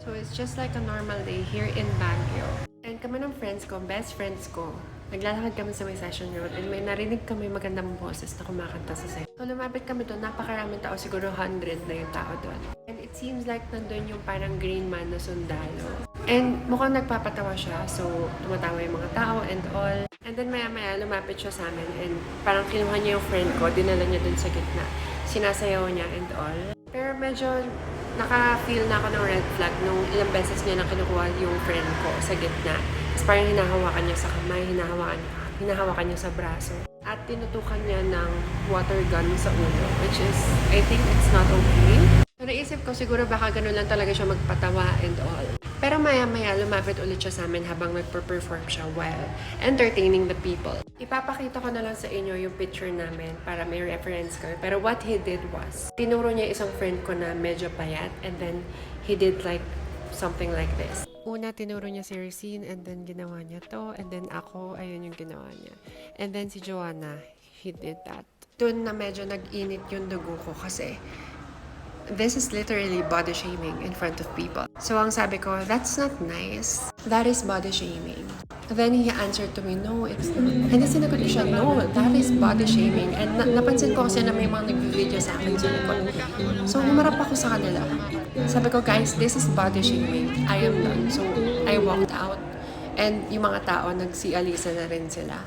So it's just like a normal day here in Baguio. And kami ng friends ko, best friends ko, naglalakad kami sa may session road and may narinig kami magandang boses na kumakanta sa session. So lumapit kami doon, napakaraming tao, siguro 100 na yung tao doon. And it seems like nandun yung parang green man na sundalo. And mukhang nagpapatawa siya, so tumatawa yung mga tao and all. And then maya-maya lumapit siya sa amin and parang kinuha niya yung friend ko, dinala niya doon sa gitna. Sinasayaw niya and all. Pero medyo naka-feel na ako ng red flag nung ilang beses niya na kinukuha yung friend ko sa gitna. Tapos parang hinahawakan niya sa kamay, hinahawakan niya sa braso. At tinutukan niya ng water gun sa ulo, which is, I think it's not okay. So naisip ko siguro baka ganun lang talaga siya magpatawa and all. Pero maya-maya lumapit ulit siya sa amin habang nagper-perform siya while entertaining the people. Ipapakita ko na lang sa inyo yung picture namin para may reference kayo. Pero what he did was, tinuro niya isang friend ko na medyo payat and then he did like something like this. Una, tinuro niya si Racine and then ginawa niya to and then ako, ayun yung ginawa niya. And then si Joanna, he did that. Doon na medyo nag-init yung dugo ko kasi this is literally body shaming in front of people. So ang sabi ko, that's not nice. That is body shaming. Then he answered to me, no, it's not. And then sinagot ko siya, no, that is body shaming. And napansin ko kasi na may mga nag-video sa akin sa likod. So humarap ako sa kanila. Sabi ko, guys, this is body shaming. I am done. So I walked out. And yung mga tao, nagsialisa na rin sila.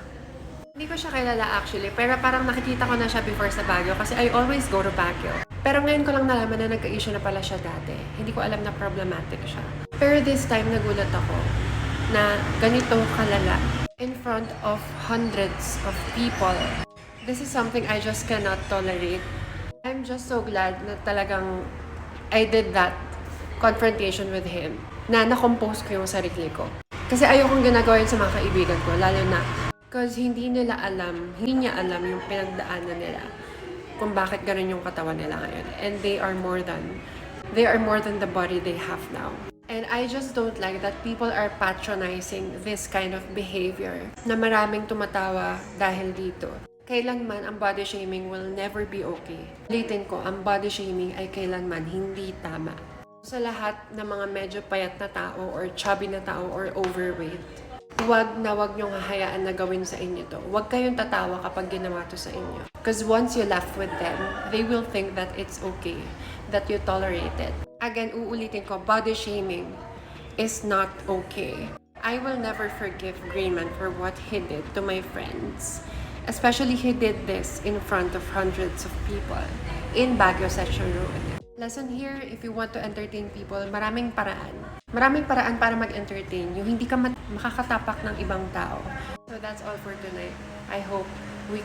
Hindi ko siya kilala actually, pero parang nakikita ko na siya before sa Baguio kasi I always go to Baguio. Pero ngayon ko lang nalaman na nagka-issue na pala siya dati. Hindi ko alam na problematic siya. Pero this time nagulat ako na ganito kalala in front of hundreds of people. This is something I just cannot tolerate. I'm just so glad na talagang I did that confrontation with him. Na na-compose ko yung sarili ko. Kasi ayokong ginagawa yun sa mga kaibigan ko, lalo na because hindi niya alam yung pinagdaanan nila kung bakit ganun yung katawan nila ngayon. And they are more than the body they have now. And I just don't like that people are patronizing this kind of behavior na maraming tumatawa dahil dito. Kailanman ang body shaming will never be okay. Ulitin ko, ang body shaming ay kailanman hindi tama. Sa lahat ng mga medyo payat na tao or chubby na tao or overweight, wag niyong hahayaan na gawin sa inyo to. Wag kayong tatawa kapag ginawa to sa inyo. Because once you laugh with them, they will think that it's okay, that you tolerate it. Again, uulitin ko, body shaming is not okay. I will never forgive Greenman for what he did to my friends. Especially he did this in front of hundreds of people in Baguio Session Road. Lesson here, if you want to entertain people, maraming paraan. Maraming paraan para mag-entertain. Yung hindi ka makakatapak ng ibang tao. So that's all for tonight. I hope we